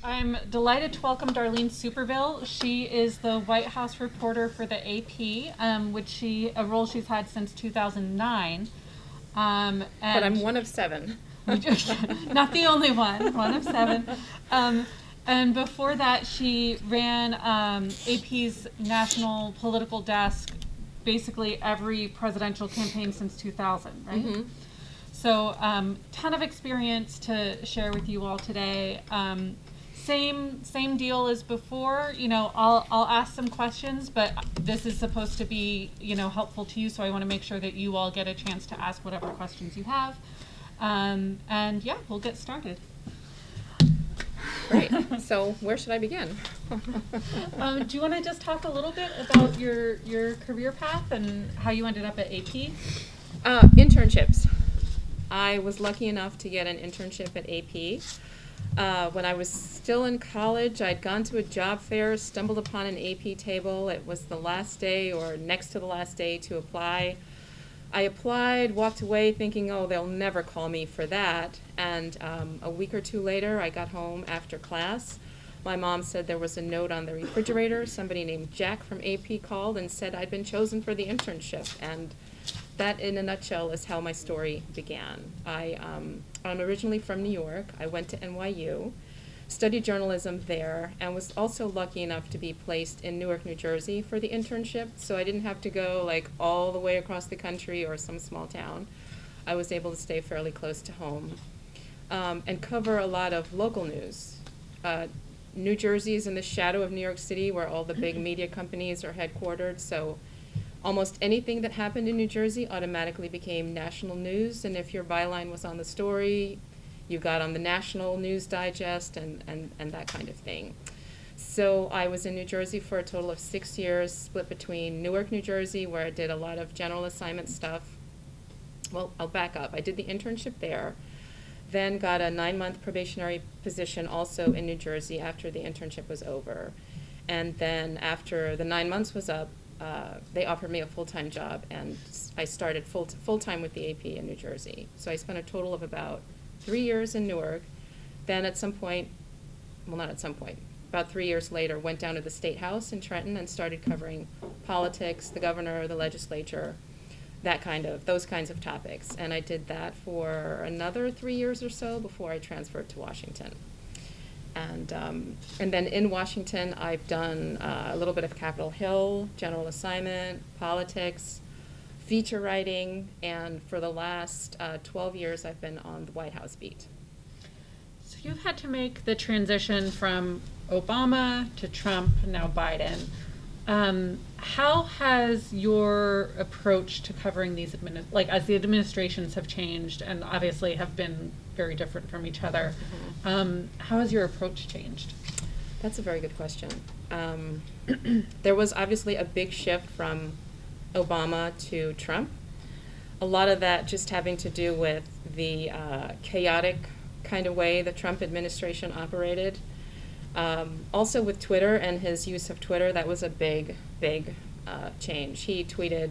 I'm delighted to welcome Darlene Superville. She is the White House reporter for the AP, a role she's had since 2009. But I'm one of seven. Not the only one of seven. And before that, she ran AP's national political desk, basically every presidential campaign since 2000, right? Mm-hmm. So, ton of experience to share with you all today. Same deal as before. I'll ask some questions, but this is supposed to be helpful to you. So I want to make sure that you all get a chance to ask whatever questions you have. And yeah, we'll get started. Great. So where should I begin? Do you want to just talk a little bit about your career path and how you ended up at AP? Internships. I was lucky enough to get an internship at AP. When I was still in college, I'd gone to a job fair, stumbled upon an AP table. It was the last day or next to the last day to apply. I applied, walked away thinking, oh, they'll never call me for that. And a week or two later, I got home after class. My mom said there was a note on the refrigerator. Somebody named Jack from AP called and said I'd been chosen for the internship. And that, in a nutshell, is how my story began. I'm originally from New York. I went to NYU, studied journalism there, and was also lucky enough to be placed in Newark, New Jersey for the internship, so I didn't have to go all the way across the country or some small town. I was able to stay fairly close to home and cover a lot of local news. New Jersey is in the shadow of New York City, where all the big media companies are headquartered, so almost anything that happened in New Jersey automatically became national news, and if your byline was on the story, you got on the National News Digest and that kind of thing. So I was in New Jersey for a total of 6 years, split between Newark, New Jersey, where I did a lot of general assignment stuff. Well, I'll back up. I did the internship there, then got a 9-month probationary position also in New Jersey after the internship was over. And then after the 9 months was up, they offered me a full-time job, and I started full-time with the AP in New Jersey. So I spent a total of about 3 years in Newark. Then at some point, well, not at some point, about 3 years later, went down to the State House in Trenton and started covering politics, the governor, the legislature, those kinds of topics. And I did that for another 3 years or so before I transferred to Washington. And then in Washington, I've done a little bit of Capitol Hill, general assignment, politics, feature writing, and for the last 12 years, I've been on the White House beat. So you've had to make the transition from Obama to Trump, now Biden. How has your approach to covering these as the administrations have changed and obviously have been very different from each other, how has your approach changed? That's a very good question. There was obviously a big shift from Obama to Trump. A lot of that just having to do with the chaotic kind of way the Trump administration operated. Also with Twitter and his use of Twitter, that was a big change. He tweeted,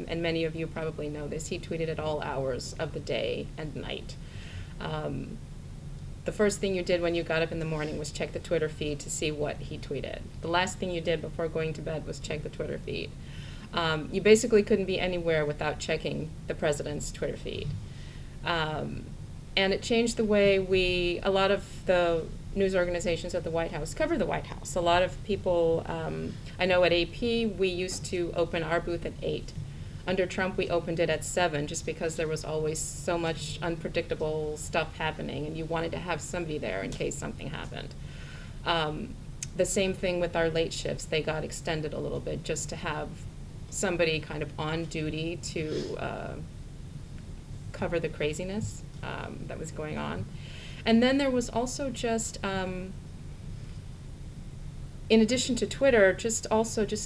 and many of you probably know this, he tweeted at all hours of the day and night. The first thing you did when you got up in the morning was check the Twitter feed to see what he tweeted. The last thing you did before going to bed was check the Twitter feed. You basically couldn't be anywhere without checking the president's Twitter feed. And it changed the way a lot of the news organizations at the White House cover the White House. A lot of people, I know at AP, we used to open our booth at 8. Under Trump, we opened it at 7 just because there was always so much unpredictable stuff happening and you wanted to have somebody there in case something happened. The same thing with our late shifts. They got extended a little bit just to have somebody kind of on duty to cover the craziness that was going on. And then there was also just, in addition to Twitter, just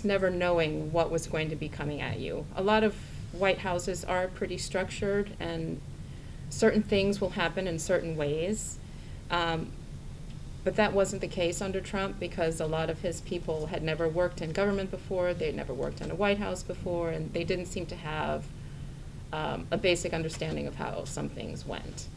never knowing what was going to be coming at you. A lot of White Houses are pretty structured, and certain things will happen in certain ways. But that wasn't the case under Trump because a lot of his people had never worked in government before, they'd never worked in a White House before, and they didn't seem to have a basic understanding of how some things went.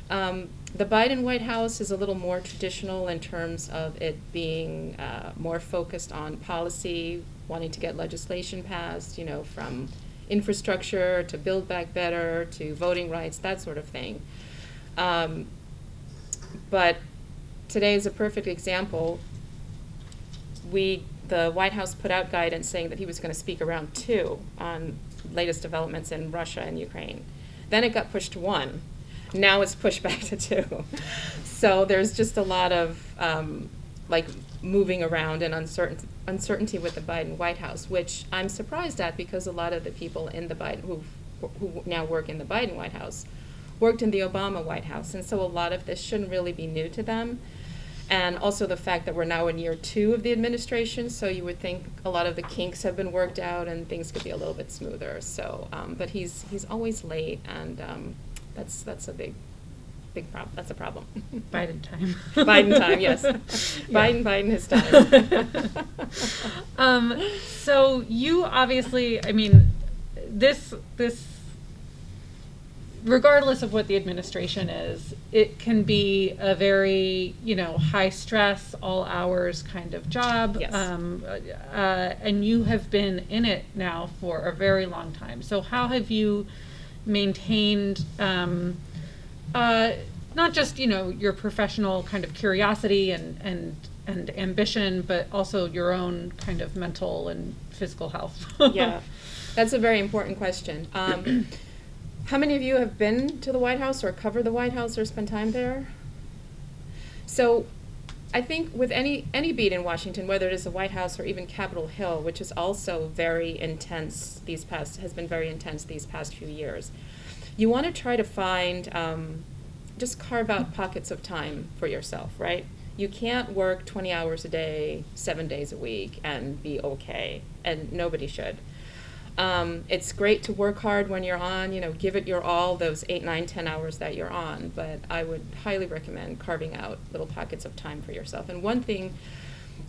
The Biden White House is a little more traditional in terms of it being more focused on policy, wanting to get legislation passed, you know, from infrastructure to Build Back Better to voting rights, that sort of thing. But today is a perfect example. The White House put out guidance saying that he was going to speak around 2 on latest developments in Russia and Ukraine. Then it got pushed to 1. Now it's pushed back to 2. So there's just a lot of like moving around and uncertainty with the Biden White House, which I'm surprised at because a lot of the people in the Biden who now work in the Biden White House worked in the Obama White House, and so a lot of this shouldn't really be new to them. And also the fact that we're now in year 2 of the administration, so you would think a lot of the kinks have been worked out and things could be a little bit smoother. So, but he's always late, and that's a big problem. That's a problem. Biden time. Biden time, yes. Biden his time. So you obviously, I mean, this regardless of what the administration is, it can be a very, you know, high stress, all hours kind of job. Yes. And you have been in it now for a very long time. So how have you maintained, not just, you know, your professional kind of curiosity and ambition, but also your own kind of mental and physical health? Yeah, that's a very important question. How many of you have been to the White House or covered the White House or spent time there? So I think with any beat in Washington, whether it is the White House or even Capitol Hill, which is also very intense has been very intense these past few years, you want to try to find, just carve out pockets of time for yourself, right? You can't work 20 hours a day, 7 days a week and be okay, and nobody should. It's great to work hard when you're on, you know, give it your all those 8, 9, 10 hours that you're on, but I would highly recommend carving out little pockets of time for yourself. And one thing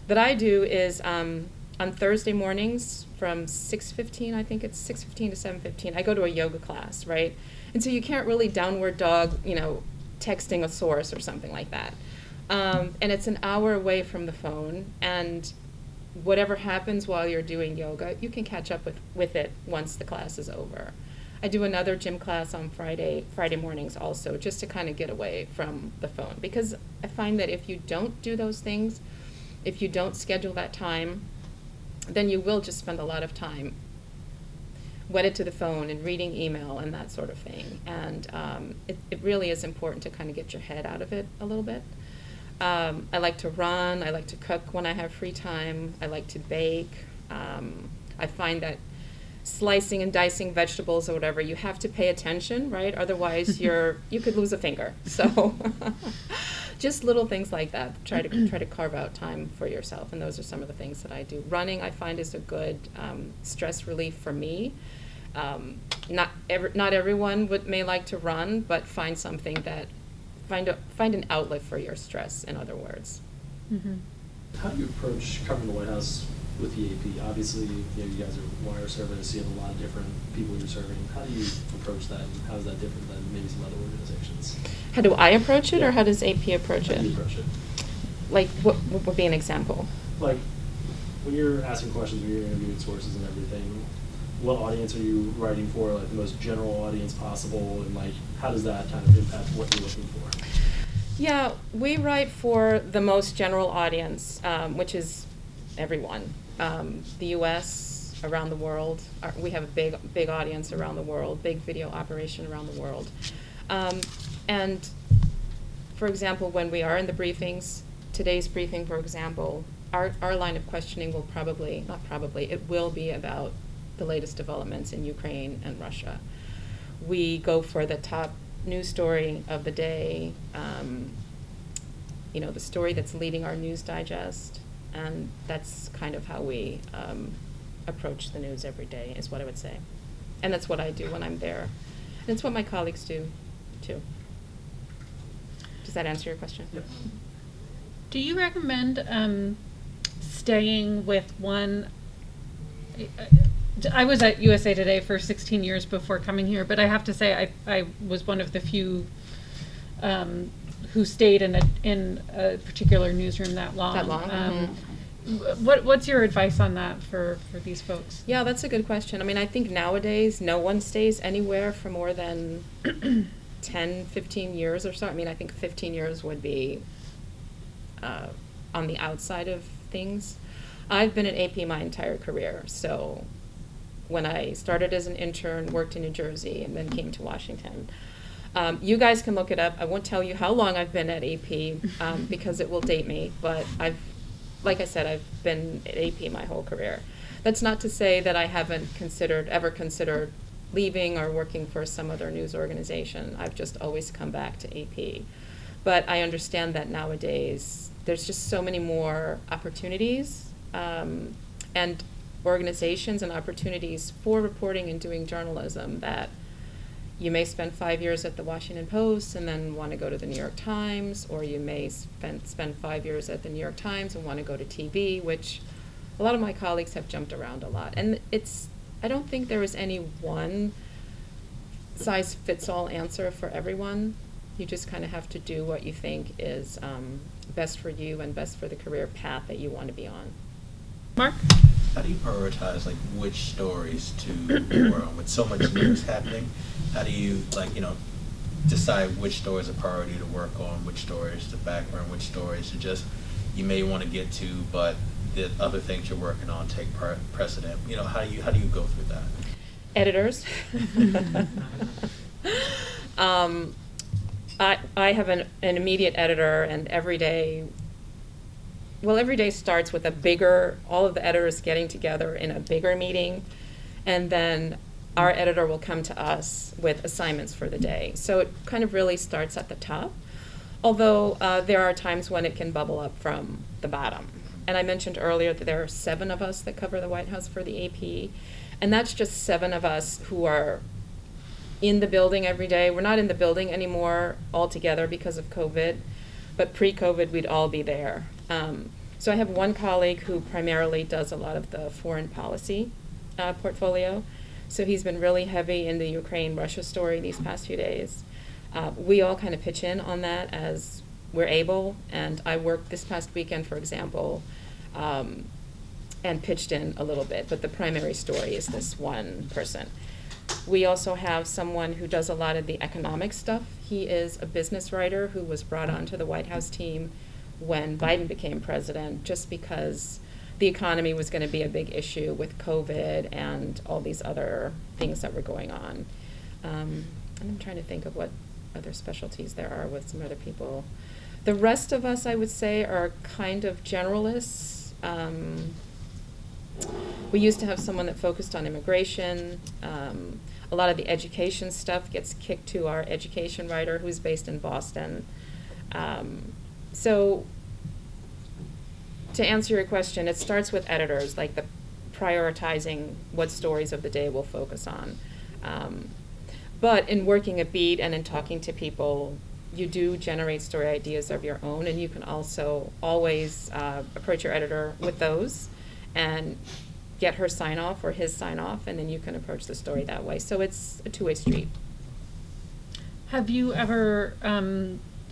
that I do is on Thursday mornings from 6:15, I think it's 6:15 to 7:15, I go to a yoga class, right? And so you can't really downward dog, you know, texting a source or something like that. And it's an hour away from the phone, and whatever happens while you're doing yoga, you can catch up with it once the class is over. I do another gym class on Friday mornings also, just to kind of get away from the phone. Because I find that if you don't do those things, if you don't schedule that time, then you will just spend a lot of time wedded to the phone and reading email and that sort of thing. And it really is important to kind of get your head out of it a little bit. I like to run, I like to cook when I have free time, I like to bake. I find that slicing and dicing vegetables or whatever, you have to pay attention, right? Otherwise you could lose a finger. So just little things like that. Try to carve out time for yourself, and those are some of the things that I do. Running, I find, is a good stress relief for me. Not everyone may like to run, but find something that find an outlet for your stress, in other words. Mm-hmm. How do you approach covering the White House with the AP? Obviously, you know, you guys are wire service, you have a lot of different people you're serving. How do you approach that, and how is that different than maybe some other organizations? How do I approach it, or how does AP approach it? How do you approach it? Like, what would be an example? Like, when you're asking questions, when you're interviewing sources and everything, what audience are you writing for, like the most general audience possible, and like how does that kind of impact what you're looking for? Yeah, we write for the most general audience, which is everyone. The U.S., around the world. We have a big audience around the world, big video operation around the world. And for example, when we are in the briefings, today's briefing, for example, our line of questioning will it will be about the latest developments in Ukraine and Russia. We go for the top news story of the day, you know, the story that's leading our news digest, and that's kind of how we approach the news every day, is what I would say. And that's what I do when I'm there. And it's what my colleagues do, too. Does that answer your question? Yep. Do you recommend staying with one? I was at USA Today for 16 years before coming here, but I have to say I was one of the few who stayed in a particular newsroom that long. That long, What's your advice on that for these folks? Yeah, that's a good question. I mean, I think nowadays no one stays anywhere for more than 10, 15 years or so. I mean, I think 15 years would be on the outside of things. I've been at AP my entire career. So when I started as an intern, worked in New Jersey, and then came to Washington. You guys can look it up. I won't tell you how long I've been at AP because it will date me, but like I said, I've been at AP my whole career. That's not to say that I haven't ever considered leaving or working for some other news organization. I've just always come back to AP. But I understand that nowadays there's just so many more opportunities and organizations and opportunities for reporting and doing journalism that you may spend 5 years at the Washington Post and then want to go to the New York Times, or you may spend 5 years at the New York Times and want to go to TV, which a lot of my colleagues have jumped around a lot. And I don't think there is any one size fits all answer for everyone. You just kind of have to do what you think is best for you and best for the career path that you want to be on. Mark? How do you prioritize which stories to report on? With so much news happening, how do you decide which stories are priority to work on, which stories to backburn, which stories you may want to get to, but the other things you're working on take precedent? How do you go through that? Editors. I have an immediate editor, and every day starts with all of the editors getting together in a bigger meeting, and then our editor will come to us with assignments for the day. So it kind of really starts at the top, although there are times when it can bubble up from the bottom. And I mentioned earlier that there are 7 of us that cover the White House for the AP, and that's just 7 of us who are in the building every day. We're not in the building anymore altogether because of COVID, but pre-COVID we'd all be there. So I have one colleague who primarily does a lot of the foreign policy portfolio. So he's been really heavy in the Ukraine-Russia story these past few days. We all kind of pitch in on that as we're able, and I worked this past weekend, for example, and pitched in a little bit, but the primary story is this one person. We also have someone who does a lot of the economic stuff. He is a business writer who was brought onto the White House team when Biden became president, just because the economy was going to be a big issue with COVID and all these other things that were going on. And I'm trying to think of what other specialties there are with some other people. The rest of us, I would say, are kind of generalists. We used to have someone that focused on immigration. A lot of the education stuff gets kicked to our education writer who's based in Boston. So to answer your question, it starts with editors, like the prioritizing what stories of the day we'll focus on. But in working a beat and in talking to people, you do generate story ideas of your own, and you can also always approach your editor with those and get her sign off or his sign off, and then you can approach the story that way. So it's a two-way street. Have you ever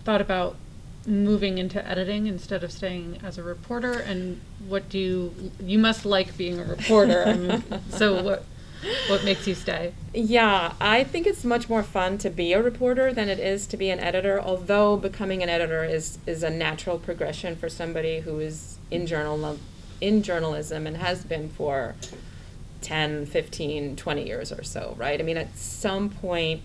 thought about moving into editing instead of staying as a reporter? And you must like being a reporter. So what makes you stay? Yeah, I think it's much more fun to be a reporter than it is to be an editor, although becoming an editor is a natural progression for somebody who is in journalism and has been for 10, 15, 20 years or so, right? I mean, at some point,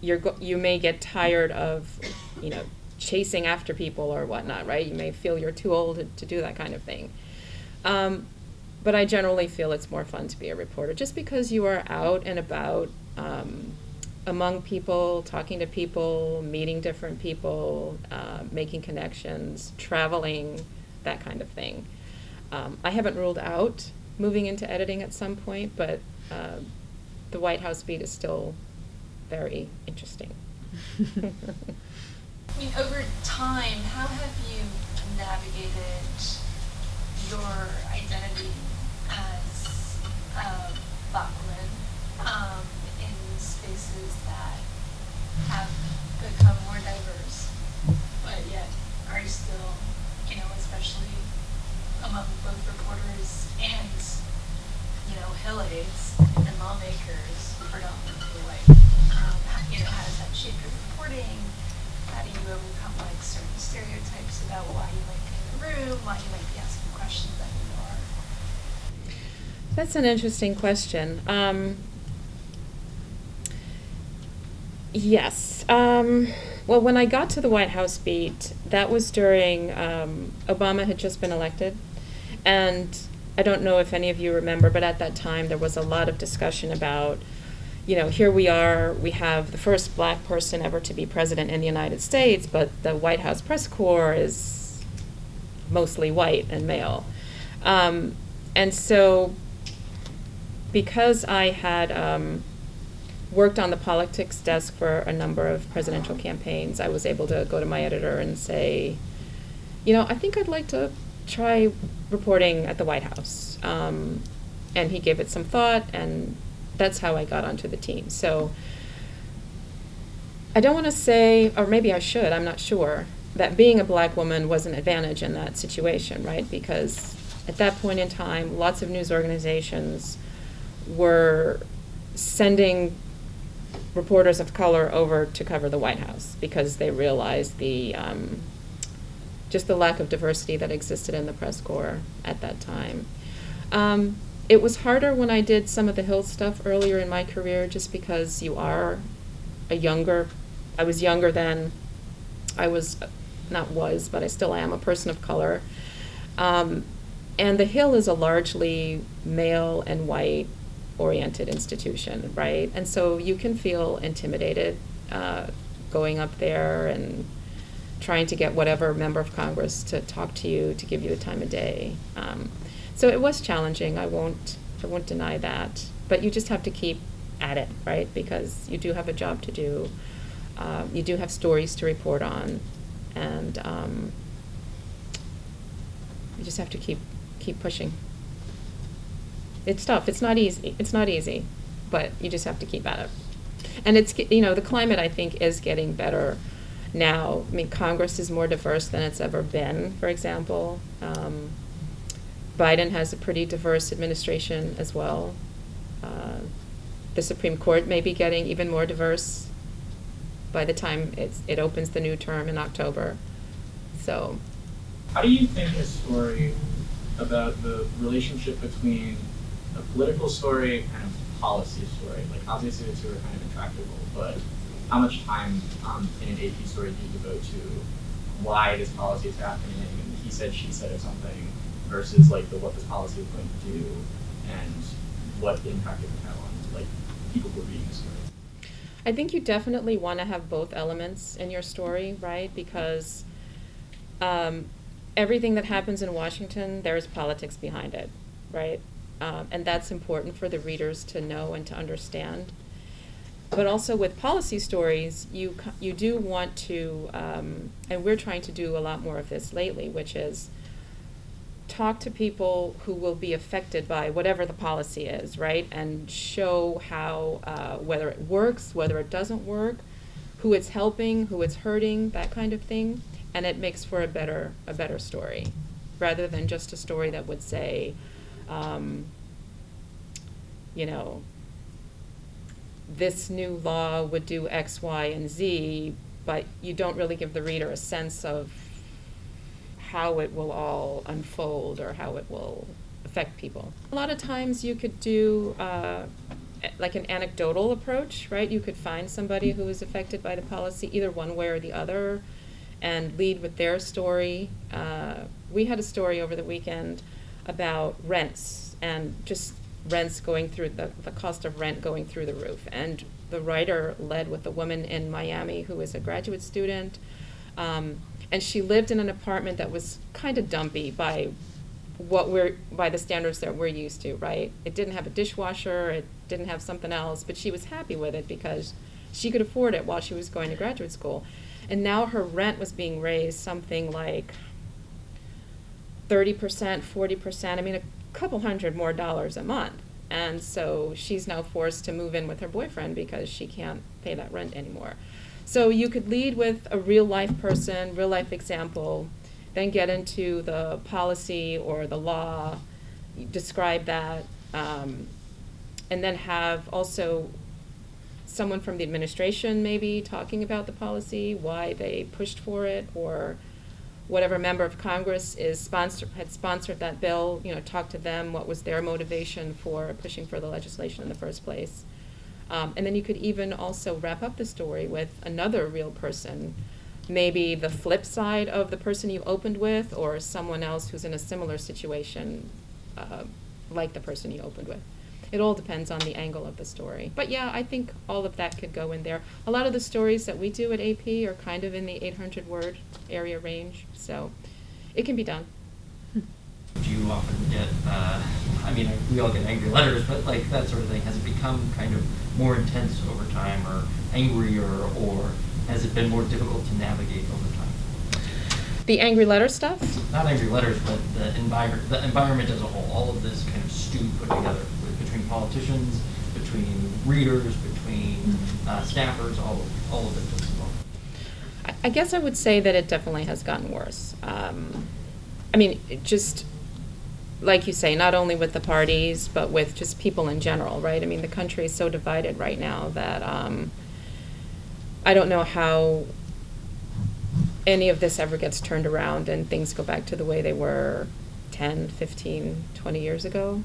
you may get tired of, chasing after people or whatnot, right? You may feel you're too old to do that kind of thing. But I generally feel it's more fun to be a reporter just because you are out and about among people, talking to people, meeting different people, making connections, traveling, that kind of thing. I haven't ruled out moving into editing at some point, but the White House beat is still very interesting. I mean, over time, how have you navigated your identity as a Black woman in spaces that have especially among both reporters and, Hill aides and lawmakers, predominantly white. How does that shape your reporting? How do you overcome certain stereotypes about why you might be in the room, why you might be asking questions that you are? That's an interesting question. Yes. Well, when I got to the White House beat, that was during Obama had just been elected. And I don't know if any of you remember, but at that time there was a lot of discussion about, here we are, we have the first black person ever to be president in the United States, but the White House press corps is mostly white and male. And so because I had worked on the politics desk for a number of presidential campaigns, I was able to go to my editor and say, I think I'd like to try reporting at the White House. And he gave it some thought, and that's how I got onto the team. So I don't want to say, or maybe I should, I'm not sure, that being a black woman was an advantage in that situation, right? Because at that point in time, lots of news organizations were sending reporters of color over to cover the White House because they realized just the lack of diversity that existed in the press corps at that time. It was harder when I did some of the Hill stuff earlier in my career just because I was younger then. But I still am a person of color. And the Hill is a largely male and white oriented institution, right? And so you can feel intimidated going up there and trying to get whatever member of Congress to talk to you, to give you the time of day. So it was challenging. I won't deny that. But you just have to keep at it, right? Because you do have a job to do. You do have stories to report on, and you just have to keep pushing. It's tough. It's not easy, but you just have to keep at it. And it's the climate, I think, is getting better now. I mean, Congress is more diverse than it's ever been. For example, Biden has a pretty diverse administration as well. The Supreme Court may be getting even more diverse by the time it opens the new term in October. So, how do you think a story about the relationship between a political story and a policy story, obviously the two are kind of intractable, but how much time in an AP story do you devote to why this policy is happening and he said, she said or something versus what this policy is going to do and what impact it can have on people who are reading the story? I think you definitely want to have both elements in your story, right? Because everything that happens in Washington, there's politics behind it, right? And that's important for the readers to know and to understand. But also with policy stories, you do want to, and we're trying to do a lot more of this lately, which is talk to people who will be affected by whatever the policy is, right? And show how, whether it works, whether it doesn't work, who it's helping, who it's hurting, that kind of thing. And it makes for a better story, rather than just a story that would say, this new law would do X, Y, and Z, but you don't really give the reader a sense of how it will all unfold or how it will affect people. A lot of times you could do an anecdotal approach, right? You could find somebody who is affected by the policy, either one way or the other, and lead with their story. We had a story over the weekend about rents and just rents going through, the cost of rent going through the roof. And the writer led with a woman in Miami who was a graduate student. And she lived in an apartment that was kind of dumpy by the standards that we're used to, right? It didn't have a dishwasher, it didn't have something else, but she was happy with it because she could afford it while she was going to graduate school. And now her rent was being raised something like 30%, 40%, a couple $100 more a month. And so she's now forced to move in with her boyfriend because she can't pay that rent anymore. So you could lead with a real life person, real life example, then get into the policy or the law, describe that, and then have also someone from the administration maybe talking about the policy, why they pushed for it, or whatever member of Congress had sponsored that bill, talk to them, what was their motivation for pushing for the legislation in the first place. And then you could even also wrap up the story with another real person, maybe the flip side of the person you opened with, or someone else who's in a similar situation like the person you opened with. It all depends on the angle of the story. But yeah, I think all of that could go in there. A lot of the stories that we do at AP are kind of in the 800-word area range, so it can be done. Do you often get, we all get angry letters, but like that sort of thing, has it become kind of more intense over time, or angrier, or has it been more difficult to navigate over time? The angry letter stuff? Not angry letters, but the environment as a whole, all of this kind of stew put together between politicians, between readers, between staffers, all of it as well. I guess I would say that it definitely has gotten worse. Just like you say, not only with the parties, but with just people in general, right? The country is so divided right now that I don't know how any of this ever gets turned around and things go back to the way they were 10, 15, 20 years ago.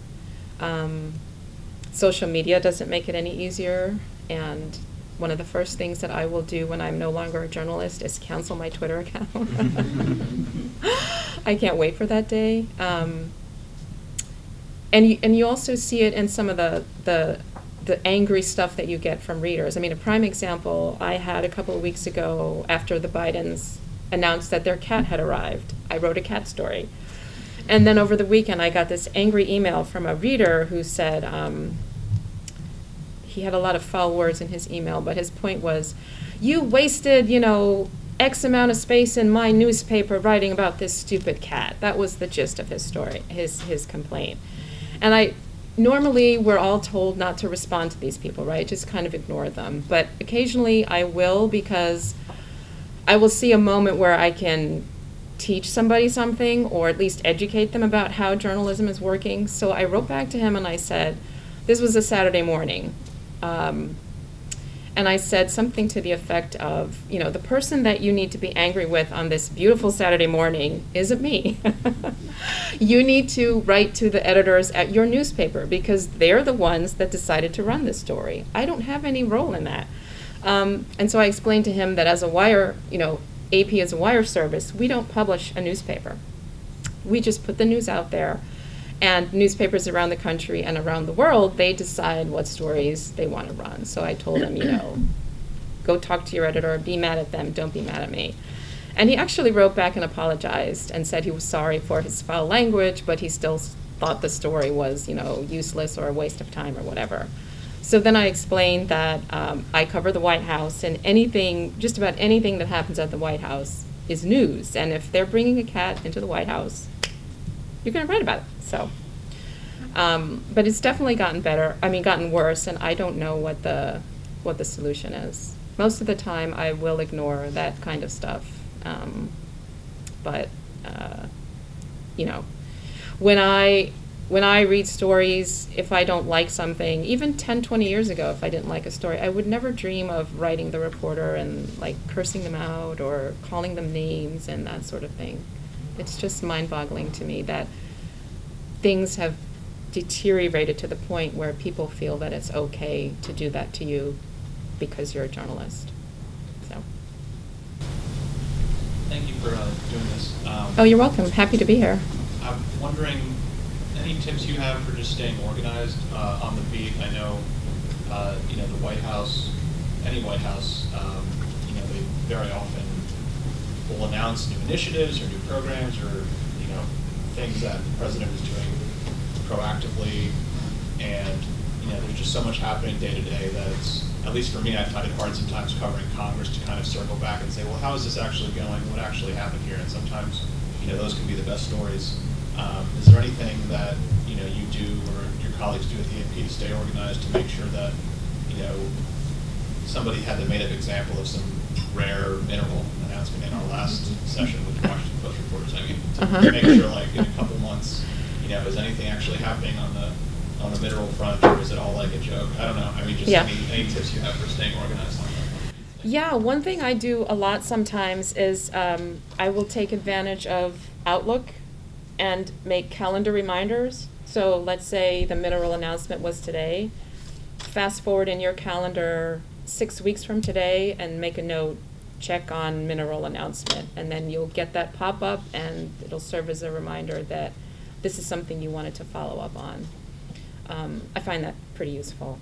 Social media doesn't make it any easier, and one of the first things that I will do when I'm no longer a journalist is cancel my Twitter account. I can't wait for that day. And you also see it in some of the angry stuff that you get from readers. A prime example I had a couple of weeks ago after the Bidens announced that their cat had arrived. I wrote a cat story. And then over the weekend, I got this angry email from a reader who said, he had a lot of foul words in his email, but his point was, you wasted, X amount of space in my newspaper writing about this stupid cat. That was the gist of his story, his complaint. And normally we're all told not to respond to these people, right? Just kind of ignore them. But occasionally I will, because I will see a moment where I can teach somebody something, or at least educate them about how journalism is working. So I wrote back to him and I said, this was a Saturday morning. And I said something to the effect of, the person that you need to be angry with on this beautiful Saturday morning isn't me. You need to write to the editors at your newspaper, because they're the ones that decided to run this story. I don't have any role in that. And so I explained to him that as a wire, AP is a wire service, we don't publish a newspaper. We just put the news out there, and newspapers around the country and around the world, they decide what stories they want to run. So I told him, go talk to your editor, be mad at them, don't be mad at me. And he actually wrote back and apologized and said he was sorry for his foul language, but he still thought the story was, useless or a waste of time or whatever. So then I explained that I cover the White House, and just about anything that happens at the White House is news. And if they're bringing a cat into the White House, you're going to write about it. So, but it's definitely gotten worse, and I don't know what the solution is. Most of the time, I will ignore that kind of stuff. But when I read stories, if I don't like something, even 10, 20 years ago, if I didn't like a story, I would never dream of writing the reporter and cursing them out or calling them names and that sort of thing. It's just mind-boggling to me that things have deteriorated to the point where people feel that it's okay to do that to you because you're a journalist. So. Thank you for doing this. Oh, you're welcome. Happy to be here. I'm wondering, any tips you have for just staying organized on the beat? I know, the White House, any White House, they very often will announce new initiatives or new programs or, things that the president is doing proactively. And, there's just so much happening day to day that it's, at least for me, I find it hard sometimes covering Congress to kind of circle back and say, well, how is this actually going? What actually happened here? And sometimes, those can be the best stories. Is there anything that, you do or your colleagues do at the AP to stay organized to make sure that, somebody had the made-up example of some rare mineral announcement in our last session with the Washington Post reporters. I mean, Uh-huh. to make sure, like, in a couple months, is anything actually happening on the mineral front, or is it all like a joke? I don't know. I mean, just Yeah. any tips you have for staying organized on that? Yeah, one thing I do a lot sometimes is I will take advantage of Outlook and make calendar reminders. So let's say the mineral announcement was today. Fast forward in your calendar 6 weeks from today and make a note, check on mineral announcement. And then you'll get that pop up and it'll serve as a reminder that this is something you wanted to follow up on. I find that pretty useful.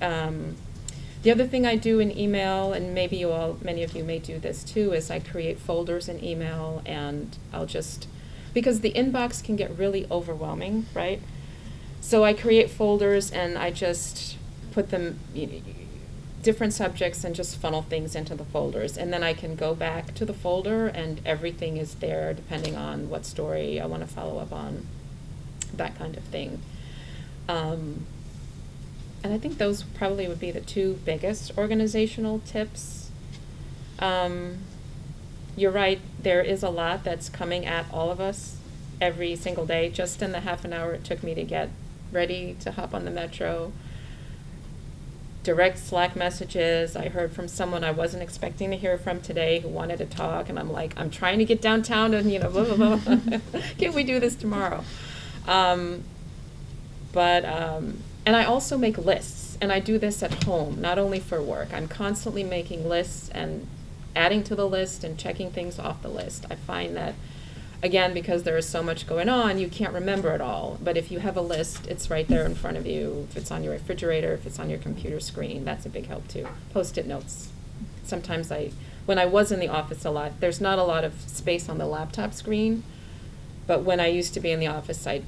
The other thing I do in email, and maybe many of you may do this too, is I create folders in email, and I'll just, because the inbox can get really overwhelming, right? So I create folders and I just put them, different subjects, and just funnel things into the folders. And then I can go back to the folder and everything is there depending on what story I want to follow up on, that kind of thing. And I think those probably would be the two biggest organizational tips. You're right, there is a lot that's coming at all of us every single day. Just in the half an hour it took me to get ready to hop on the metro. Direct Slack messages. I heard from someone I wasn't expecting to hear from today who wanted to talk, and I'm like, I'm trying to get downtown and, blah, blah, blah. Can we do this tomorrow? And I also make lists, and I do this at home, not only for work. I'm constantly making lists and adding to the list and checking things off the list. I find that, again, because there is so much going on, you can't remember it all. But if you have a list, it's right there in front of you. If it's on your refrigerator, if it's on your computer screen, that's a big help too. Post-it notes. Sometimes when I was in the office a lot, there's not a lot of space on the laptop screen, but when I used to be in the office, I'd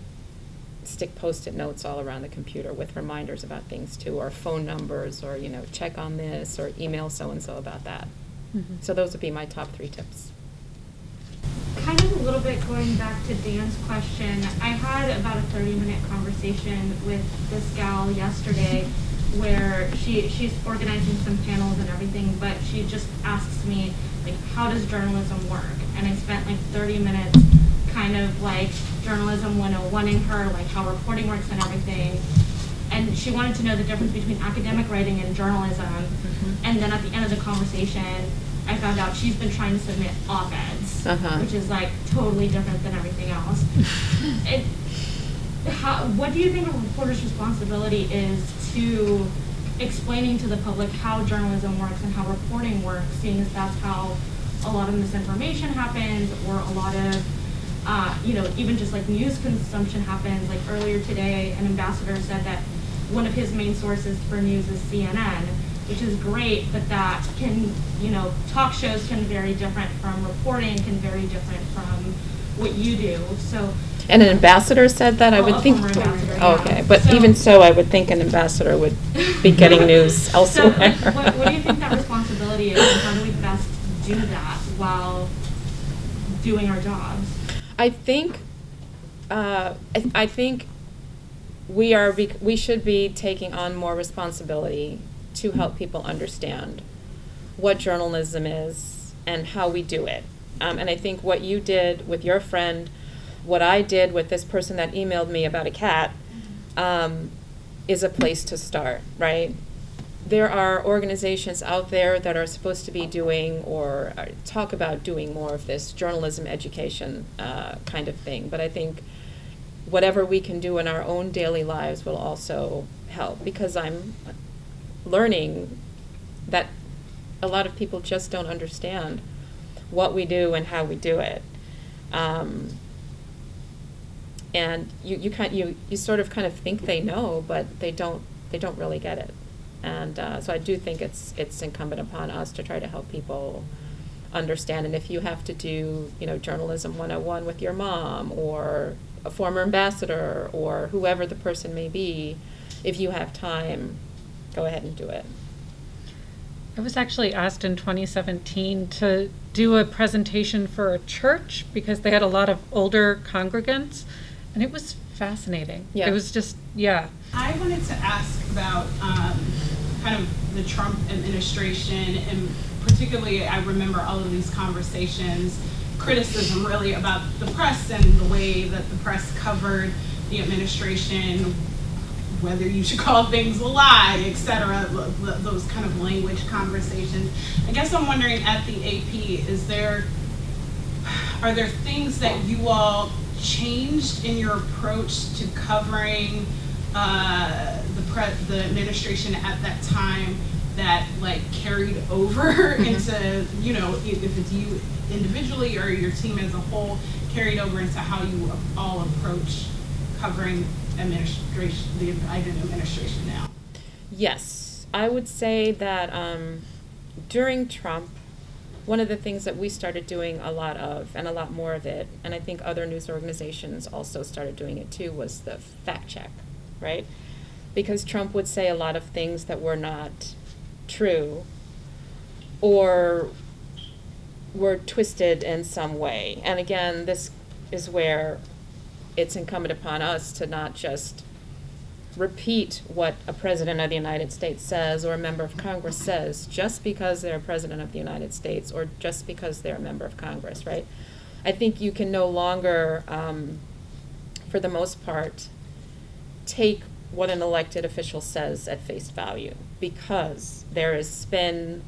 stick Post-it notes all around the computer with reminders about things too, or phone numbers, or, check on this, or email so-and-so about that. Mm-hmm. So those would be my top 3 tips. Kind of a little bit going back to Dan's question, I had about a 30-minute conversation with this gal yesterday where she's organizing some panels and everything, but she just asks me, like, how does journalism work? And I spent like 30 minutes kind of like journalism 101ing her, like how reporting works and everything. And she wanted to know the difference between academic writing and journalism. Mm-hmm. And then at the end of the conversation, I found out she's been trying to submit op-eds, which is like totally different than everything else. What do you think a reporter's responsibility is to explaining to the public how journalism works and how reporting works, seeing as that's how a lot of misinformation happens, or a lot of even just like news consumption happens? Like earlier today, an ambassador said that one of his main sources for news is CNN, which is great, but that can, talk shows can vary different from reporting, can vary different from what you do. So. And an ambassador said that? I would think. A former ambassador, Oh, okay, but even so, I would think an ambassador would be getting news elsewhere. So, what do you think that responsibility is, and how do we best do that while doing our jobs? I think we should be taking on more responsibility to help people understand what journalism is and how we do it. And I think what you did with your friend, what I did with this person that emailed me about a cat, is a place to start, right? There are organizations out there that are supposed to be doing or talk about doing more of this journalism education kind of thing. But I think whatever we can do in our own daily lives will also help, because I'm learning that a lot of people just don't understand what we do and how we do it. And you sort of kind of think they know, but they don't really get it. And so I do think it's incumbent upon us to try to help people understand. And if you have to do, journalism 101 with your mom or a former ambassador or whoever the person may be, if you have time, go ahead and do it. I was actually asked in 2017 to do a presentation for a church because they had a lot of older congregants, and it was fascinating. Yeah. It was just, yeah. I wanted to ask about kind of the Trump administration and particularly I remember all of these conversations, criticism really about the press and the way that the press covered the administration, whether you should call things a lie, et cetera, those kind of language conversations. I guess I'm wondering at the AP, are there things that you all changed in your approach to covering the administration at that time that like carried over into, you know, if it's you individually or your team as a whole, carried over into how you all approach covering the Biden administration now? Yes, I would say that during Trump, one of the things that we started doing a lot of, and a lot more of it, and I think other news organizations also started doing it too, was the fact check, right? Because Trump would say a lot of things that were not true or were twisted in some way. And again, this is where it's incumbent upon us to not just repeat what a president of the United States says or a member of Congress says just because they're a president of the United States or just because they're a member of Congress, right? I think you can no longer, for the most part, take what an elected official says at face value, because there is spin,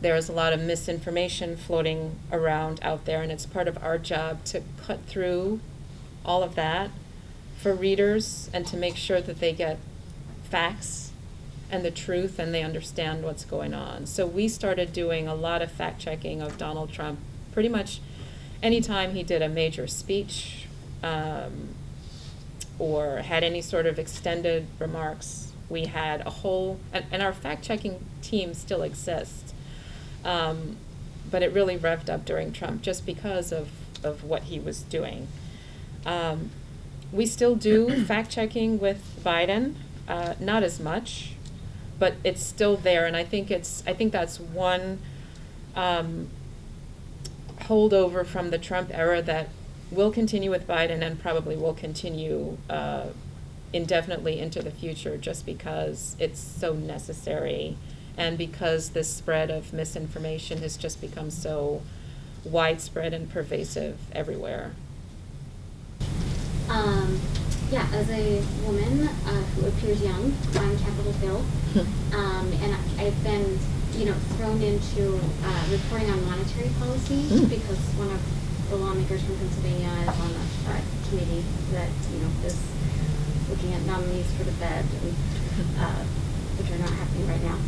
there is a lot of misinformation floating around out there, and it's part of our job to cut through all of that for readers and to make sure that they get facts and the truth and they understand what's going on. So we started doing a lot of fact checking of Donald Trump pretty much anytime he did a major speech or had any sort of extended remarks. We had a whole, and our fact checking team still exists, but it really revved up during Trump just because of what he was doing. We still do fact checking with Biden, not as much, but it's still there, and I think that's one holdover from the Trump era that will continue with Biden and probably will continue indefinitely into the future, just because it's so necessary and because this spread of misinformation has just become so widespread and pervasive everywhere. Yeah, as a woman who appears young on Capitol Hill, and I've been, thrown into reporting on monetary policy because one of the lawmakers from Pennsylvania is on the committee that, is looking at nominees for the Fed, and, which are not happening right now.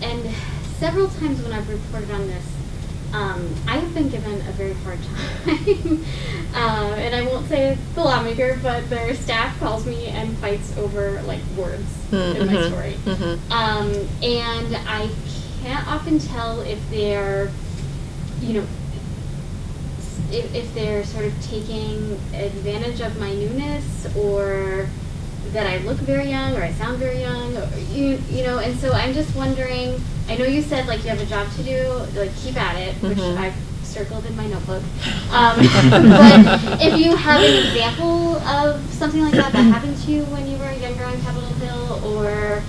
And several times when I've reported on this, I have been given a very hard time, and I won't say the lawmaker, but their staff calls me and fights over words in my story. And I can't often tell if they're, if they're sort of taking advantage of my newness, or that I look very young, or I sound very young, or, and so I'm just wondering, I know you said, you have a job to do, keep at it, which I've circled in my notebook, but if you have an example of something like that happened to you when you were younger on Capitol Hill, or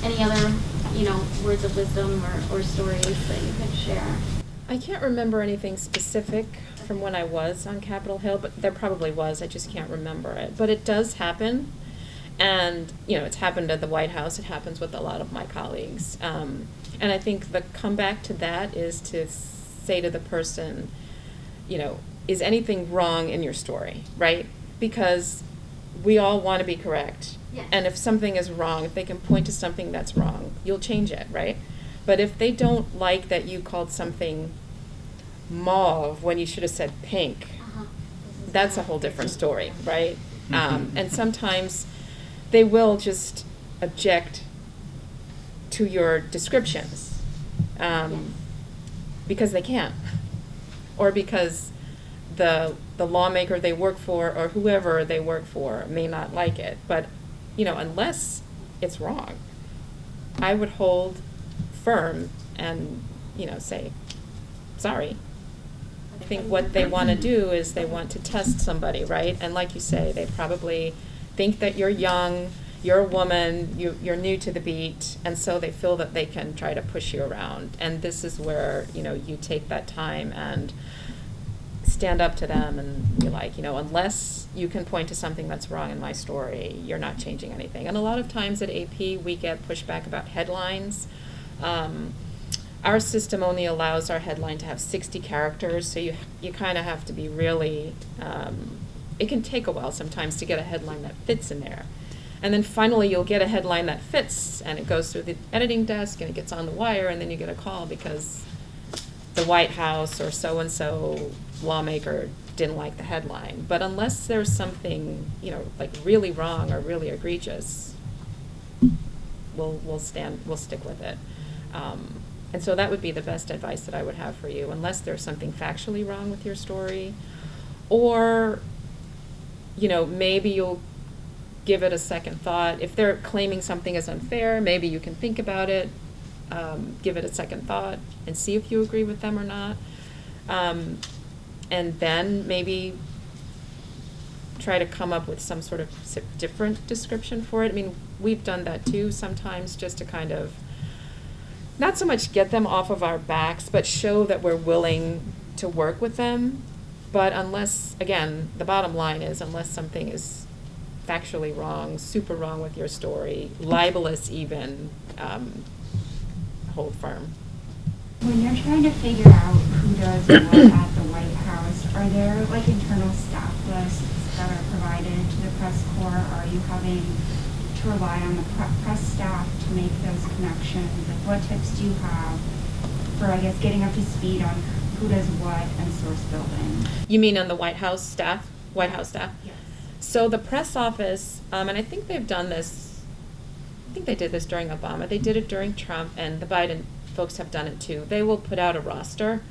any other, words of wisdom or stories that you could share. I can't remember anything specific from when I was on Capitol Hill, but there probably was. I just can't remember it. But it does happen, and it's happened at the White House. It happens with a lot of my colleagues, and I think the comeback to that is to say to the person, is anything wrong in your story, right? Because we all want to be correct, yes. And if something is wrong, if they can point to something that's wrong, you'll change it, right? But if they don't like that you called something mauve when you should have said pink, that's a whole different story, right? And sometimes they will just object to your descriptions because they can, or because the lawmaker they work for or whoever they work for may not like it. But unless it's wrong, I would hold firm and say sorry. I think what they want to do is they want to test somebody, right? And like you say, they probably think that you're young, you're a woman, you're new to the beat, and so they feel that they can try to push you around. And this is where, you take that time and stand up to them and be like, unless you can point to something that's wrong in my story, you're not changing anything. And a lot of times at AP, we get pushback about headlines. Our system only allows our headline to have 60 characters, so you kind of have to be really, it can take a while sometimes to get a headline that fits in there. And then finally you'll get a headline that fits, and it goes through the editing desk, and it gets on the wire, and then you get a call because the White House or so-and-so lawmaker didn't like the headline. But unless there's something, like really wrong or really egregious, we'll stick with it. And so that would be the best advice that I would have for you, unless there's something factually wrong with your story, or, maybe you'll give it a second thought. If they're claiming something is unfair, maybe you can think about it, give it a second thought, and see if you agree with them or not. And then maybe try to come up with some sort of different description for it. I mean, we've done that too sometimes, just to kind of, not so much get them off of our backs, but show that we're willing to work with them. But unless, again, the bottom line is, unless something is factually wrong, super wrong with your story, libelous even, hold firm. When you're trying to figure out who does what at the White House, are there like internal staff lists that are provided to the press corps? Or are you having to rely on the press staff to make those connections? Like, what tips do you have for, I guess, getting up to speed on who does what and source building? You mean on the White House staff? White House staff? Yes. So the press office, and I think they've done this, I think they did this during Obama. They did it during Trump, and the Biden folks have done it too. They will put out a roster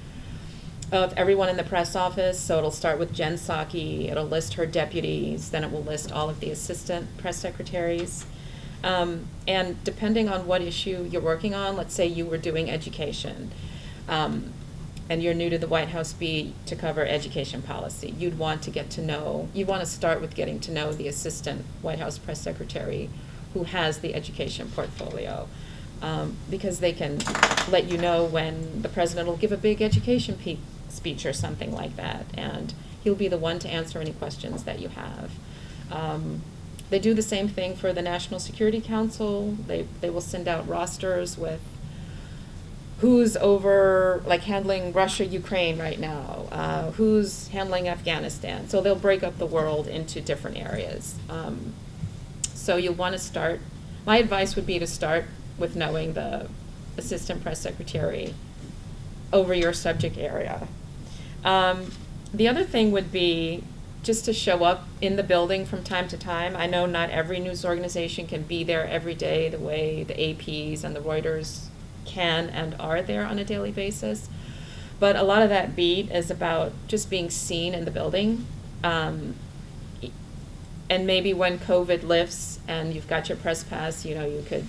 of everyone in the press office. So it'll start with Jen Psaki, it'll list her deputies, then it will list all of the assistant press secretaries. And depending on what issue you're working on, let's say you were doing education, and you're new to the White House beat to cover education policy, you'd want to start with getting to know the assistant White House press secretary who has the education portfolio. Because they can let you know when the president will give a big education speech or something like that, and he'll be the one to answer any questions that you have. They do the same thing for the National Security Council. They will send out rosters with who's over, like, handling Russia, Ukraine right now, who's handling Afghanistan. So they'll break up the world into different areas. So you'll want to start, my advice would be to start with knowing the assistant press secretary over your subject area. The other thing would be just to show up in the building from time to time. I know not every news organization can be there every day the way the APs and the Reuters can and are there on a daily basis. But a lot of that beat is about just being seen in the building. And maybe when COVID lifts and you've got your press pass, you could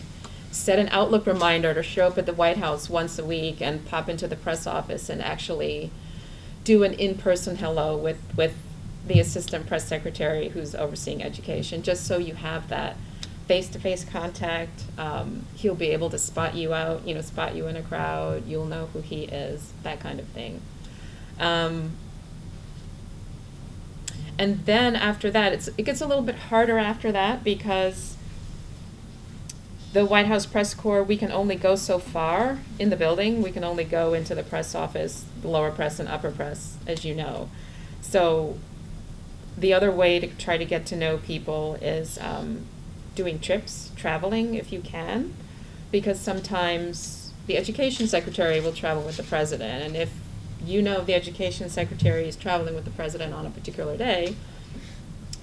set an Outlook reminder to show up at the White House once a week and pop into the press office and actually do an in-person hello with the assistant press secretary who's overseeing education, just so you have that face-to-face contact. He'll be able to spot you out, spot you in a crowd. You'll know who he is, that kind of thing. And then after that, it gets a little bit harder after that, because the White House press corps, we can only go so far in the building. We can only go into the press office, the lower press and upper press, as you know. So the other way to try to get to know people is doing trips, traveling if you can, because sometimes the education secretary will travel with the president, and if the education secretary is traveling with the president on a particular day,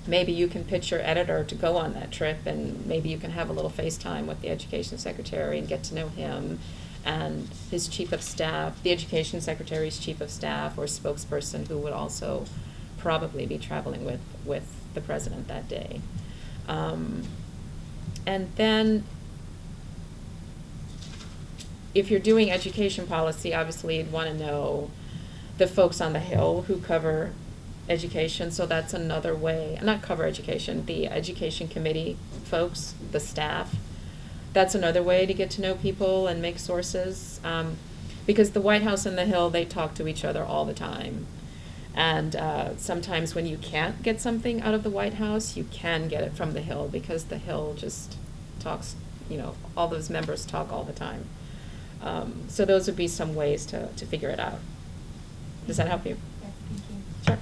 maybe you can pitch your editor to go on that trip, and maybe you can have a little FaceTime with the education secretary and get to know him and his chief of staff, the education secretary's chief of staff or spokesperson, who would also probably be traveling with the president that day. And then if you're doing education policy, obviously you'd want to know the folks on the Hill who cover education, so that's another way, not cover education, the education committee folks, the staff. That's another way to get to know people and make sources. Because the White House and the Hill, they talk to each other all the time. And sometimes when you can't get something out of the White House, you can get it from the Hill, because the Hill just talks, all those members talk all the time. So those would be some ways to figure it out. Does that help you? Yes, thank you. Sure.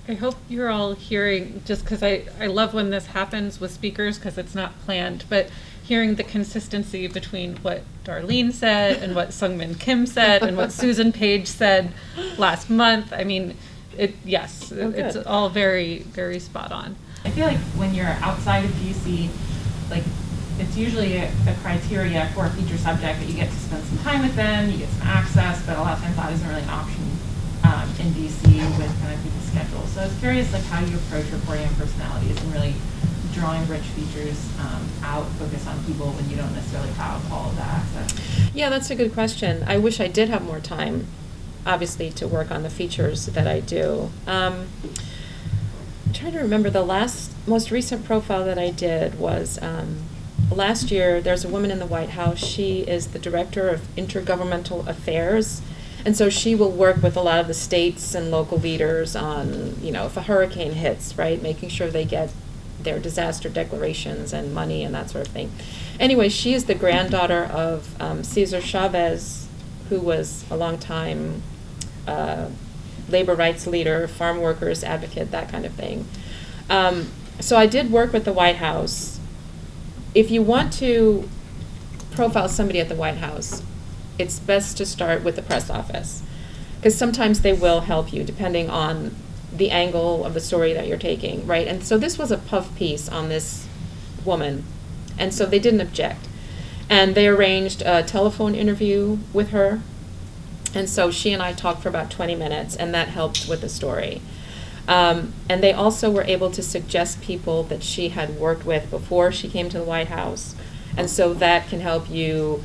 I hope you're all hearing, just because I love when this happens with speakers because it's not planned, but hearing the consistency between what Darlene said and what Sungmin Kim said and what Susan Page said last month. I mean, it's all very, very spot on. I feel like when you're outside of DC, like it's usually a criteria for a feature subject that you get to spend some time with them, you get some access, but a lot of times that isn't really an option in DC with kind of people's schedules. So I was curious like how you approach reporting on personalities and really drawing rich features out, focus on people when you don't necessarily have all of that access. Yeah, that's a good question. I wish I did have more time, obviously, to work on the features that I do. I'm trying to remember the most recent profile that I did was last year. There's a woman in the White House. She is the Director of Intergovernmental Affairs. And so she will work with a lot of the states and local leaders on, if a hurricane hits, right, making sure they get their disaster declarations and money and that sort of thing. Anyway, she is the granddaughter of Cesar Chavez, who was a long time labor rights leader, farm workers advocate, that kind of thing. So I did work with the White House. If you want to profile somebody at the White House, it's best to start with the press office, because sometimes they will help you depending on the angle of the story that you're taking, right? And so this was a puff piece on this woman, and so they didn't object. And they arranged a telephone interview with her, and so she and I talked for about 20 minutes, and that helped with the story. And they also were able to suggest people that she had worked with before she came to the White House, and so that can help you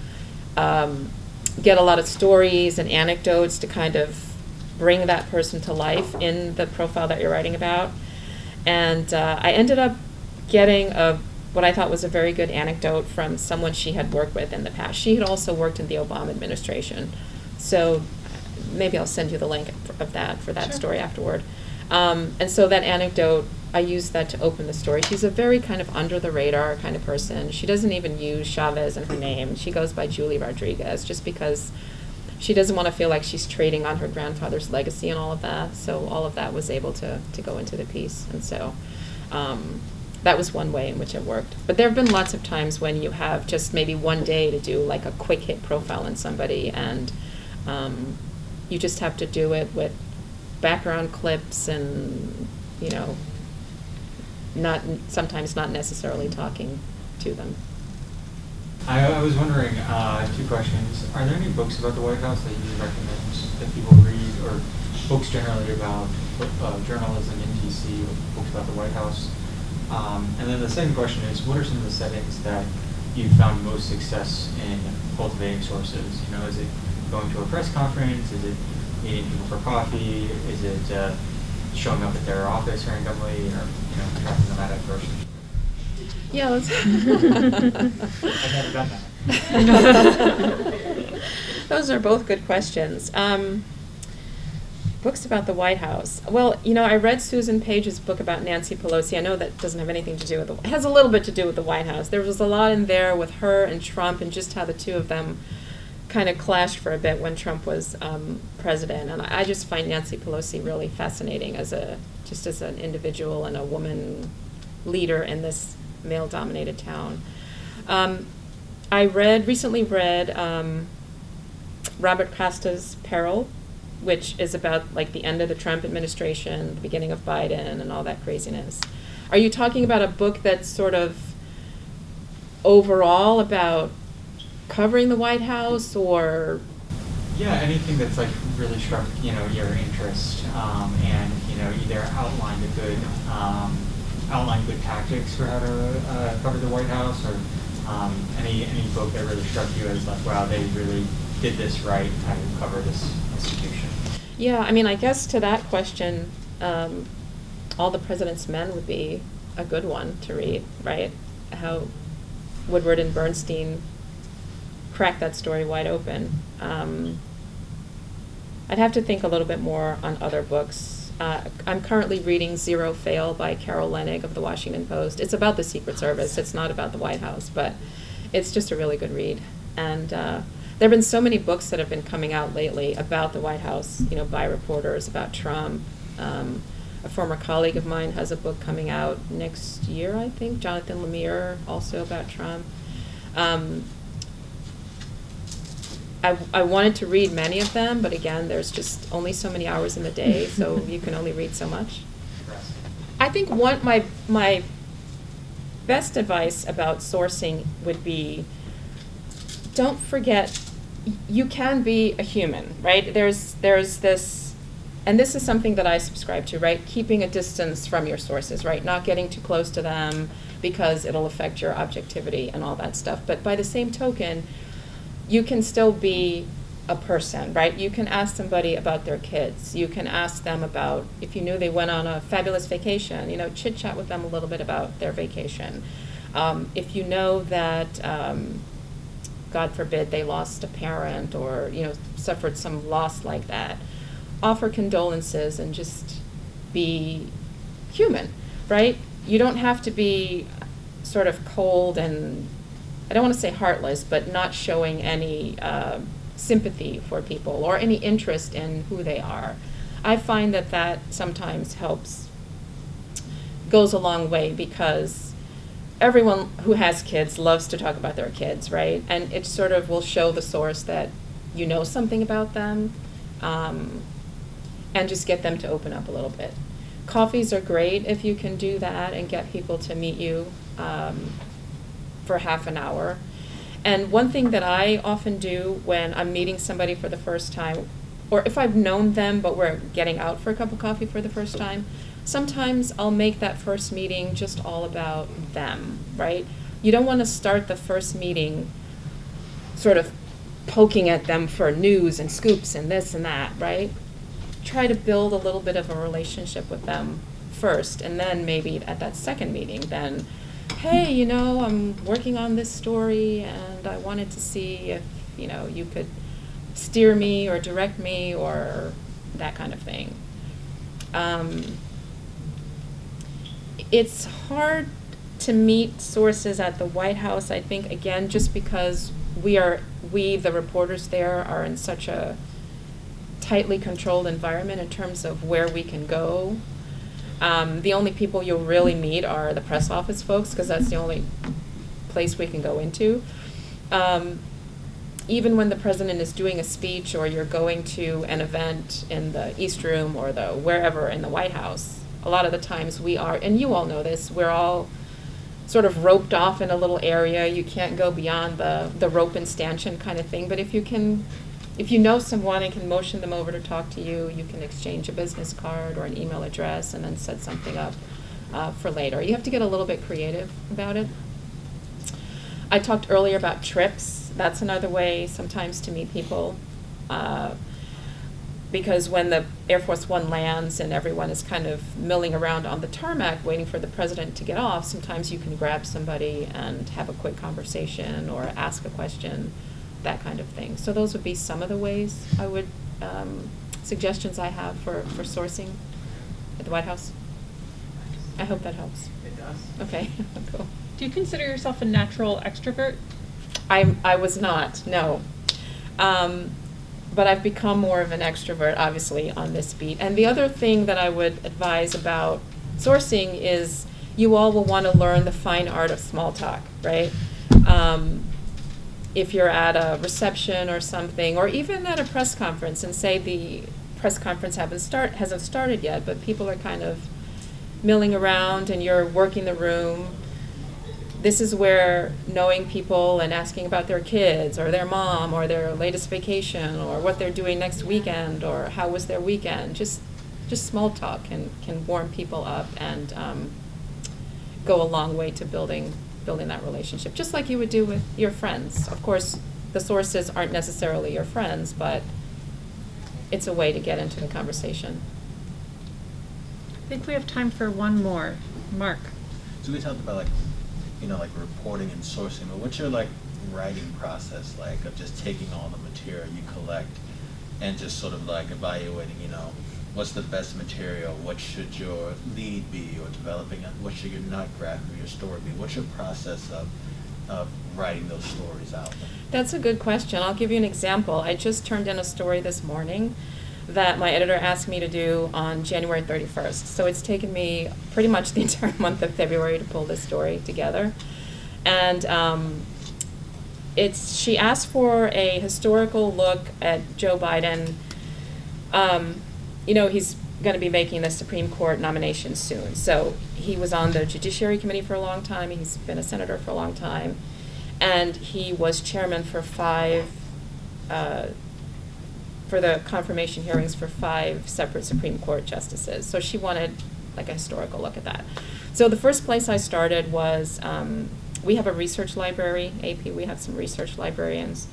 get a lot of stories and anecdotes to kind of bring that person to life in the profile that you're writing about. And I ended up getting what I thought was a very good anecdote from someone she had worked with in the past. She had also worked in the Obama administration. So maybe I'll send you the link of that for that story afterward. And so that anecdote, I used that to open the story. She's a very kind of under the radar kind of person. She doesn't even use Chavez in her name. She goes by Julie Rodriguez just because she doesn't want to feel like she's trading on her grandfather's legacy and all of that. So all of that was able to go into the piece. And so that was one way in which it worked. But there have been lots of times when you have just maybe one day to do like a quick hit profile on somebody, and you just have to do it with background clips and, sometimes not necessarily talking to them. I was wondering, two questions. Are there any books about the White House that you recommend that people read, or books generally about journalism in DC, or books about the White House? And then the second question is, what are some of the settings that you've found most success in cultivating sources? Is it going to a press conference? Is it meeting people for coffee? Is it showing up at their office randomly, or tracking them out at first? Yeah, let's. I've never done that. Those are both good questions. Books about the White House. Well, I read Susan Page's book about Nancy Pelosi. I know that doesn't have anything to do with it has a little bit to do with the White House. There was a lot in there with her and Trump, and just how the two of them kind of clashed for a bit when Trump was president. And I just find Nancy Pelosi really fascinating as an individual and a woman leader in this male-dominated town. I recently read Robert Costa's Peril, which is about like the end of the Trump administration, the beginning of Biden, and all that craziness. Are you talking about a book that's sort of overall about covering the White House, or? Yeah, anything that's like really struck your interest, and either outlined good tactics for how to cover the White House, or any book that really struck you as like, wow, they really did this right, how to cover this institution. Yeah, I mean, I guess to that question, All the President's Men would be a good one to read, right? How Woodward and Bernstein cracked that story wide open. I'd have to think a little bit more on other books. I'm currently reading Zero Fail by Carol Leonnig of the Washington Post. It's about the Secret Service. It's not about the White House, but it's just a really good read. And there have been so many books that have been coming out lately about the White House, you know, by reporters, about Trump. A former colleague of mine has a book coming out next year, I think, Jonathan Lemire, also about Trump. I wanted to read many of them, but again, there's just only so many hours in the day, so you can only read so much. I think my best advice about sourcing would be, don't forget, you can be a human, right? There's this, and this is something that I subscribe to, right? Keeping a distance from your sources, right? Not getting too close to them because it'll affect your objectivity and all that stuff. But by the same token, you can still be a person, right? You can ask somebody about their kids. You can ask them about, if you knew they went on a fabulous vacation, you know, chit chat with them a little bit about their vacation. If you know that, God forbid, they lost a parent or, you know, suffered some loss like that, offer condolences and just be human, right? You don't have to be sort of cold and, I don't want to say heartless, but not showing any sympathy for people or any interest in who they are. I find that that sometimes goes a long way, because everyone who has kids loves to talk about their kids, right? And it sort of will show the source that you know something about them, and just get them to open up a little bit. Coffees are great if you can do that and get people to meet you for half an hour. And one thing that I often do when I'm meeting somebody for the first time, or if I've known them but we're getting out for a cup of coffee for the first time, sometimes I'll make that first meeting just all about them, right? You don't want to start the first meeting sort of poking at them for news and scoops and this and that, right? Try to build a little bit of a relationship with them first, and then maybe at that second meeting, then, hey, you know, I'm working on this story and I wanted to see if, you know, you could steer me or direct me or that kind of thing. It's hard to meet sources at the White House, I think, again, just because we, the reporters there, are in such a tightly controlled environment in terms of where we can go. The only people you'll really meet are the press office folks, because that's the only place we can go into. Even when the president is doing a speech or you're going to an event in the East Room or the wherever in the White House, a lot of the times we are, and you all know this, we're all sort of roped off in a little area. You can't go beyond the rope and stanchion kind of thing. But if you know someone and can motion them over to talk to you, you can exchange a business card or an email address and then set something up for later. You have to get a little bit creative about it. I talked earlier about trips. That's another way sometimes to meet people. Because when the Air Force One lands and everyone is kind of milling around on the tarmac waiting for the president to get off, sometimes you can grab somebody and have a quick conversation or ask a question, that kind of thing. So those would be some of the ways I would, suggestions I have for sourcing at the White House. I hope that helps. It does. Okay, cool. Do you consider yourself a natural extrovert? I was not, no. But I've become more of an extrovert, obviously, on this beat. And the other thing that I would advise about sourcing is you all will want to learn the fine art of small talk, right? If you're at a reception or something, or even at a press conference, and say the press conference hasn't started yet, but people are kind of milling around and you're working the room, this is where knowing people and asking about their kids or their mom or their latest vacation or what they're doing next weekend or how was their weekend, just small talk can warm people up and go a long way to building that relationship, just like you would do with your friends. Of course, the sources aren't necessarily your friends, but it's a way to get into the conversation. think we have time for one more. Mark. So we talked about like, like reporting and sourcing, but what's your like writing process like of just taking all the material you collect and just sort of like evaluating, what's the best material, what should your lead be, or developing, what should your nut graph or your story be? What's your process of writing those stories out? That's a good question. I'll give you an example. I just turned in a story this morning that my editor asked me to do on January 31st. So it's taken me pretty much the entire month of February to pull this story together. And she asked for a historical look at Joe Biden. He's going to be making the Supreme Court nomination soon. So he was on the Judiciary Committee for a long time. He's been a senator for a long time. And he was chairman for the confirmation hearings for 5 separate Supreme Court justices. So she wanted like a historical look at that. So the first place I started was, we have a research library, AP, we have some research librarians.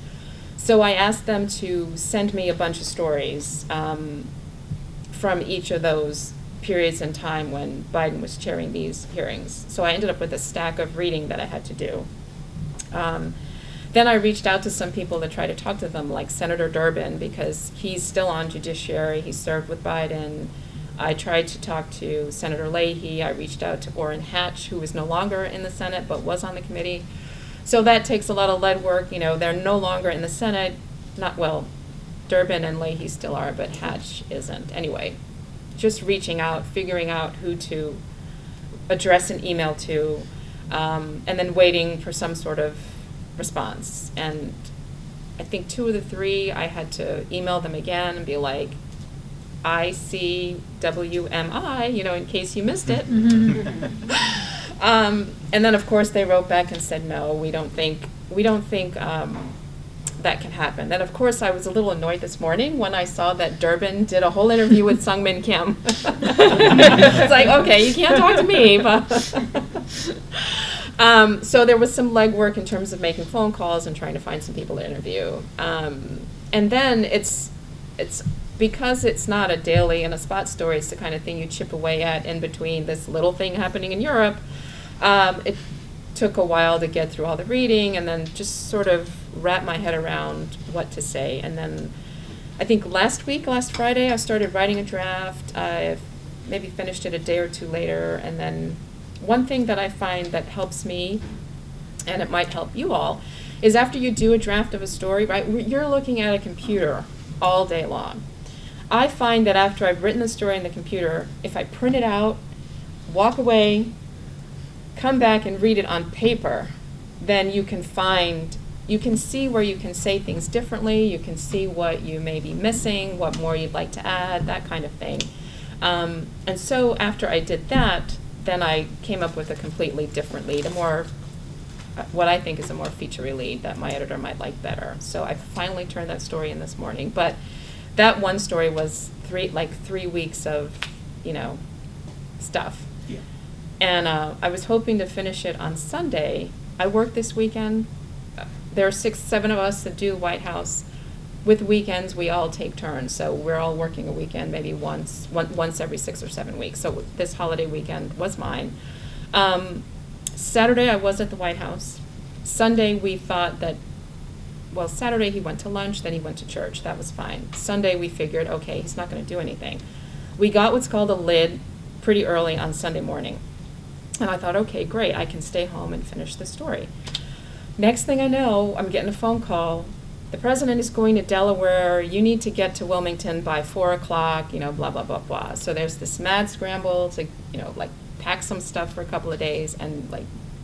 So I asked them to send me a bunch of stories from each of those periods in time when Biden was chairing these hearings. So I ended up with a stack of reading that I had to do. Then I reached out to some people to try to talk to them, like Senator Durbin, because he's still on Judiciary. He served with Biden. I tried to talk to Senator Leahy. I reached out to Orrin Hatch, who is no longer in the Senate but was on the committee. So that takes a lot of lead work. They're no longer in the Senate. Durbin and Leahy still are, but Hatch isn't. Anyway, just reaching out, figuring out who to address an email to, and then waiting for some sort of response. And I think 2 of the 3, I had to email them again and be like, ICWMI, in case you missed it. And then of course they wrote back and said, no, we don't think that can happen. Then of course I was a little annoyed this morning when I saw that Durbin did a whole interview with Sungmin Kim. It's like, okay, you can't talk to me, but so there was some legwork in terms of making phone calls and trying to find some people to interview. And then it's because it's not a daily and a spot story, it's the kind of thing you chip away at in between this little thing happening in Europe. It took a while to get through all the reading and then just sort of wrap my head around what to say. And then I think last Friday, I started writing a draft. I maybe finished it a day or 2 later. And then one thing that I find that helps me, and it might help you all, is after you do a draft of a story, right, you're looking at a computer all day long. I find that after I've written the story in the computer, if I print it out, walk away, come back and read it on paper, then you can see where you can say things differently, you can see what you may be missing, what more you'd like to add, that kind of thing. And so after I did that, then I came up with a completely different lead, what I think is a more featurey lead that my editor might like better. So I finally turned that story in this morning. But that one story was 3 weeks of, stuff. Yeah. And I was hoping to finish it on Sunday. I work this weekend. There are 6-7 of us that do White House. With weekends, we all take turns. So we're all working a weekend maybe once every 6 or 7 weeks. So this holiday weekend was mine. Saturday, I was at the White House. Sunday, we thought that, Saturday he went to lunch, then he went to church. That was fine. Sunday, we figured, okay, he's not going to do anything. We got what's called a lid pretty early on Sunday morning. And I thought, okay, great, I can stay home and finish the story. Next thing I know, I'm getting a phone call. The president is going to Delaware. You need to get to Wilmington by 4 o'clock, blah, blah, blah, blah. So there's this mad scramble to, pack some stuff for a couple of days and,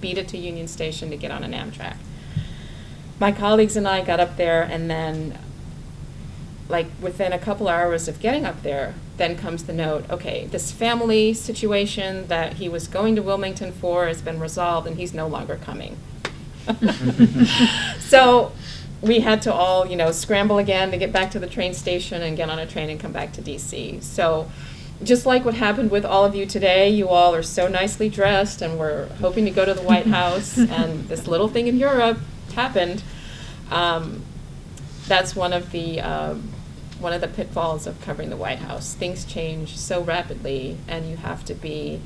beat it to Union Station to get on an Amtrak. My colleagues and I got up there, and then, within a couple hours of getting up there, then comes the note, okay, this family situation that he was going to Wilmington for has been resolved, and he's no longer coming. So we had to all, scramble again to get back to the train station and get on a train and come back to D.C. So just like what happened with all of you today, you all are so nicely dressed and we're hoping to go to the White House, and this little thing in Europe happened. That's one of the one of the pitfalls of covering the White House. Things change so rapidly, and you have to be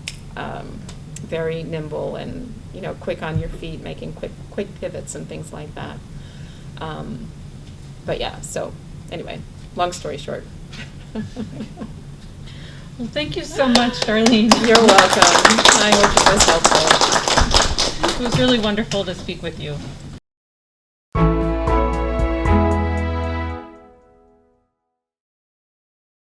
very nimble and, you know, quick on your feet, making quick pivots and things like that. But yeah, so anyway, long story short. Well, thank you so much, Darlene. You're welcome. I hope it was helpful. It was really wonderful to speak with you.